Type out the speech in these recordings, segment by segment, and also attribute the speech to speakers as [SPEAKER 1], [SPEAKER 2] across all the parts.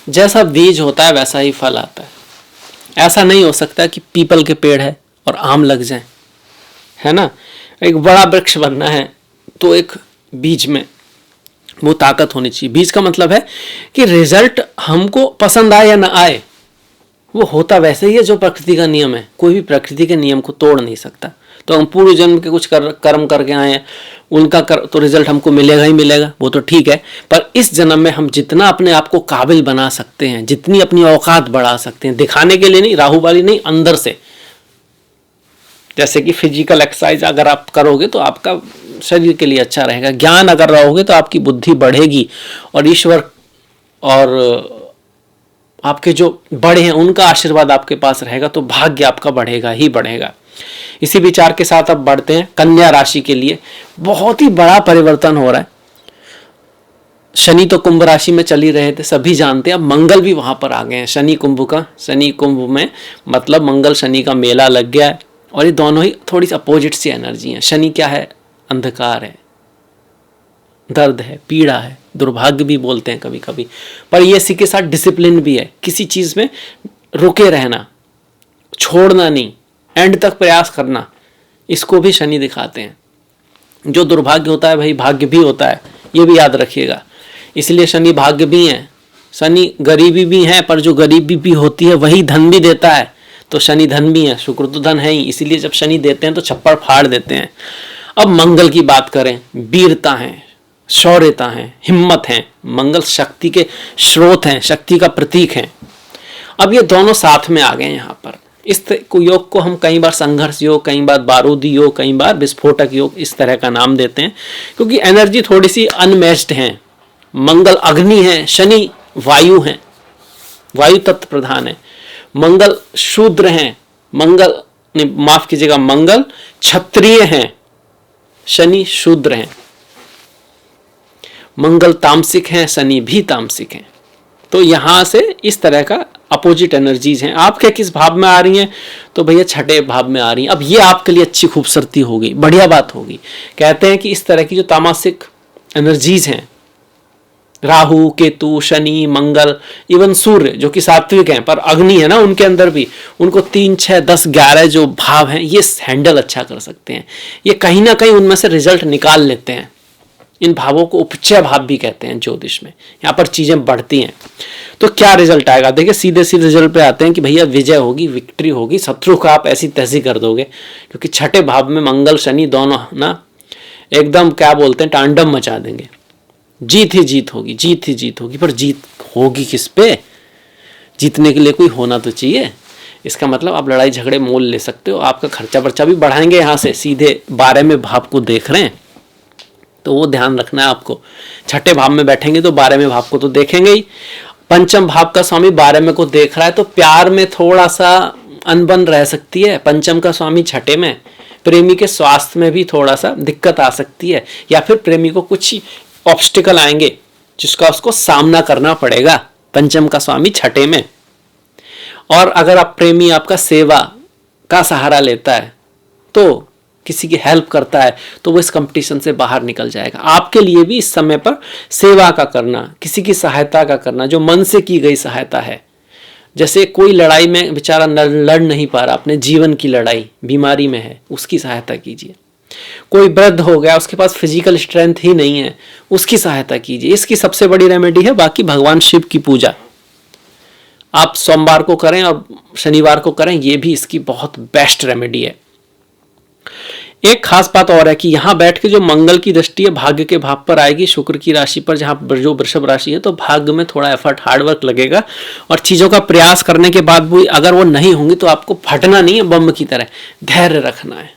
[SPEAKER 1] जैसा बीज होता है वैसा ही फल आता है। ऐसा नहीं हो सकता कि पीपल के पेड़ है और आम लग जाए, है ना। एक बड़ा वृक्ष बनना है तो एक बीज में वो ताकत होनी चाहिए। बीज का मतलब है कि रिजल्ट हमको पसंद आए या ना आए, वो होता वैसे ही है जो प्रकृति का नियम है। कोई भी प्रकृति के नियम को तोड़ नहीं सकता। तो हम पूर्व जन्म के कुछ कर्म करके आए हैं, उनका तो रिजल्ट हमको मिलेगा ही मिलेगा, वो तो ठीक है। पर इस जन्म में हम जितना अपने आप को काबिल बना सकते हैं, जितनी अपनी औकात बढ़ा सकते हैं, दिखाने के लिए नहीं, राहुबाली नहीं, अंदर से। जैसे कि फिजिकल एक्सरसाइज अगर आप करोगे तो आपका शरीर के लिए अच्छा रहेगा, ज्ञान अगर रहोगे तो आपकी बुद्धि बढ़ेगी, और ईश्वर और आपके जो बड़े हैं उनका आशीर्वाद आपके पास रहेगा, तो भाग्य आपका बढ़ेगा ही बढ़ेगा। इसी विचार के साथ अब बढ़ते हैं कन्या राशि के लिए। बहुत ही बड़ा परिवर्तन हो रहा है। शनि तो कुंभ राशि में चल ही रहे थे, सभी जानते हैं। अब मंगल भी वहां पर आ गए हैं। शनि कुंभ में मतलब मंगल शनि का मेला लग गया है, और ये दोनों ही थोड़ी सी अपोजिट सी एनर्जी है। शनि क्या है? अंधकार है, दर्द है, पीड़ा है, दुर्भाग्य भी बोलते हैं कभी कभी। पर ये इसी के साथ डिसिप्लिन भी है, किसी चीज में रुके रहना, छोड़ना नहीं, एंड तक प्रयास करना, इसको भी शनि दिखाते हैं। जो दुर्भाग्य होता है भाई भाग्य भी होता है, ये भी याद रखिएगा। इसलिए शनि भाग्य भी है, शनि गरीबी भी है, पर जो गरीबी भी होती है वही धन भी देता है। तो शनि धन भी है, शुक्र तो धन है ही, इसीलिए जब शनि देते हैं तो छप्पड़ फाड़ देते हैं। अब मंगल की बात करें, वीरता है, शौर्यता है, हिम्मत है। मंगल शक्ति के स्रोत हैं, शक्ति का प्रतीक है। अब ये दोनों साथ में आ गए यहाँ पर। इस योग को हम कई बार संघर्ष योग, कई बार बारूदी योग, कई बार विस्फोटक योग, इस तरह का नाम देते हैं, क्योंकि एनर्जी थोड़ी सी अनमैच्ड है। मंगल अग्नि है, शनि वायु है, वायु तत्व प्रधान है। मंगल शूद्र हैं, माफ कीजिएगा, मंगल क्षत्रिय हैं, शनि शूद्र हैं। मंगल तामसिक हैं, शनि भी तामसिक हैं। तो यहां से इस तरह का अपोजिट एनर्जीज हैं। आपके किस भाव में आ रही हैं? तो भैया छठे भाव में आ रही हैं। अब ये आपके लिए अच्छी खूबसूरती होगी, बढ़िया बात होगी। कहते हैं कि इस तरह की जो तामसिक एनर्जीज हैं, राहु, केतु, शनि, मंगल, इवन सूर्य जो कि सात्विक हैं पर अग्नि है ना उनके अंदर भी, उनको 3, 6, 10, 11 जो भाव हैं ये हैंडल अच्छा कर सकते हैं। ये कहीं ना कहीं उनमें से रिजल्ट निकाल लेते हैं। इन भावों को उपचय भाव भी कहते हैं ज्योतिष में। यहाँ पर चीजें बढ़ती हैं तो क्या रिजल्ट आएगा? देखिए सीधे सीधे रिजल्ट पे आते हैं कि भैया विजय होगी, विक्ट्री होगी, शत्रु का आप ऐसी तैसी कर दोगे, क्योंकि छठे भाव में मंगल शनि दोनों ना एकदम क्या बोलते हैं तांडव मचा देंगे। जीत ही जीत होगी, जीत ही जीत होगी। पर जीत होगी किस पे? जीतने के लिए कोई होना तो चाहिए। इसका मतलब आप लड़ाई झगड़े मोल ले सकते हो, आपका खर्चा वर्चा भी बढ़ाएंगे। यहाँ से सीधे 12वें भाव को देख रहे हैं तो वो ध्यान रखना है आपको। छठे भाव में बैठेंगे तो 12वें भाव को तो देखेंगे ही। पंचम भाव का स्वामी 12वें को देख रहा है तो प्यार में थोड़ा सा अनबन रह सकती है। पंचम का स्वामी छठे में, प्रेमी के स्वास्थ्य में भी थोड़ा सा दिक्कत आ सकती है, या फिर प्रेमी को कुछ ऑब्स्टिकल आएंगे जिसका उसको सामना करना पड़ेगा। पंचम का स्वामी छठे में। और अगर आप प्रेमी आपका सेवा का सहारा लेता है तो किसी की हेल्प करता है तो वो इस कंपटीशन से बाहर निकल जाएगा। आपके लिए भी इस समय पर सेवा का करना, किसी की सहायता का करना, जो मन से की गई सहायता है। जैसे कोई लड़ाई में बेचारा लड़ नहीं पा रहा, अपने जीवन की लड़ाई, बीमारी में है, उसकी सहायता कीजिए। कोई वृद्ध हो गया, उसके पास फिजिकल स्ट्रेंथ ही नहीं है, उसकी सहायता कीजिए। इसकी सबसे बड़ी रेमेडी है बाकी भगवान शिव की पूजा। आप सोमवार को करें और शनिवार को करें, ये भी इसकी बहुत बेस्ट रेमेडी है। एक खास बात और है कि यहां बैठ के जो मंगल की दृष्टि है भाग्य के भाव पर आएगी, शुक्र की राशि पर, जहां जो वृषभ राशि है, तो भाग्य में थोड़ा एफर्ट, हार्डवर्क लगेगा। और चीजों का प्रयास करने के बाद भी अगर वो नहीं होंगी तो आपको फटना नहीं है, बम की तरह धैर्य रखना है।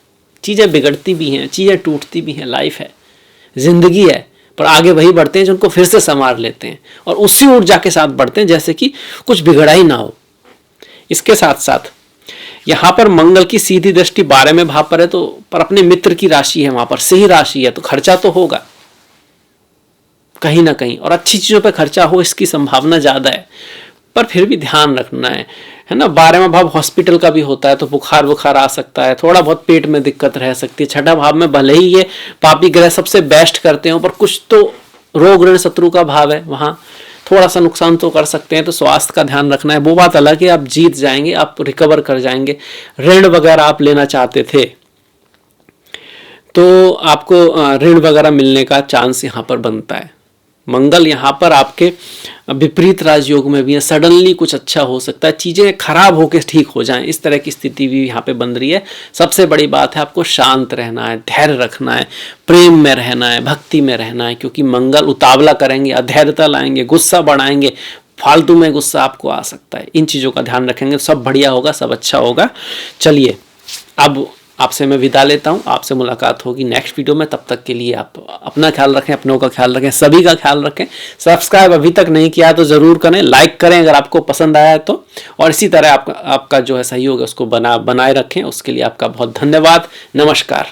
[SPEAKER 1] चीजें बिगड़ती भी हैं, चीजें टूटती भी हैं, लाइफ है, जिंदगी है। पर आगे वही बढ़ते हैं जिनको फिर से संवार लेते हैं और उसी ऊर्जा के साथ बढ़ते हैं जैसे कि कुछ बिगड़ा ही ना हो। इसके साथ साथ यहां पर मंगल की सीधी दृष्टि 12वें भाव पर है, तो पर अपने मित्र की राशि है, वहां पर सही राशि है, तो खर्चा तो होगा कहीं ना कहीं, और अच्छी चीजों पर खर्चा हो इसकी संभावना ज्यादा है। पर फिर भी ध्यान रखना है ना। 12वां भाव हॉस्पिटल का भी होता है, तो बुखार आ सकता है, थोड़ा बहुत पेट में दिक्कत रह सकती है। छठा भाव में भले ही ये पापी ग्रह सबसे बेस्ट करते हो, पर कुछ तो रोग ऋण शत्रु का भाव है वहां, थोड़ा सा नुकसान तो कर सकते हैं, तो स्वास्थ्य का ध्यान रखना है। वो बात अलग है, आप जीत जाएंगे, आप रिकवर कर जाएंगे। ऋण वगैरह आप लेना चाहते थे तो आपको ऋण वगैरह मिलने का चांस यहाँ पर बनता है। मंगल यहाँ पर आपके विपरीत राजयोग में भी है, सडनली कुछ अच्छा हो सकता है, चीज़ें खराब होकर ठीक हो जाएं, इस तरह की स्थिति भी यहाँ पे बन रही है। सबसे बड़ी बात है आपको शांत रहना है, धैर्य रखना है, प्रेम में रहना है, भक्ति में रहना है, क्योंकि मंगल उतावला करेंगे, अधैर्यता लाएंगे, गुस्सा बढ़ाएंगे, फालतू में गुस्सा आपको आ सकता है। इन चीज़ों का ध्यान रखेंगे, सब बढ़िया होगा, सब अच्छा होगा। चलिए अब आपसे मैं विदा लेता हूँ, आपसे मुलाकात होगी नेक्स्ट वीडियो में। तब तक के लिए आप अपना ख्याल रखें, अपनों का ख्याल रखें, सभी का ख्याल रखें। सब्सक्राइब अभी तक नहीं किया तो ज़रूर करें, लाइक करें अगर आपको पसंद आया तो, और इसी तरह आपका जो है सहयोग है उसको बनाए रखें। उसके लिए आपका बहुत धन्यवाद। नमस्कार।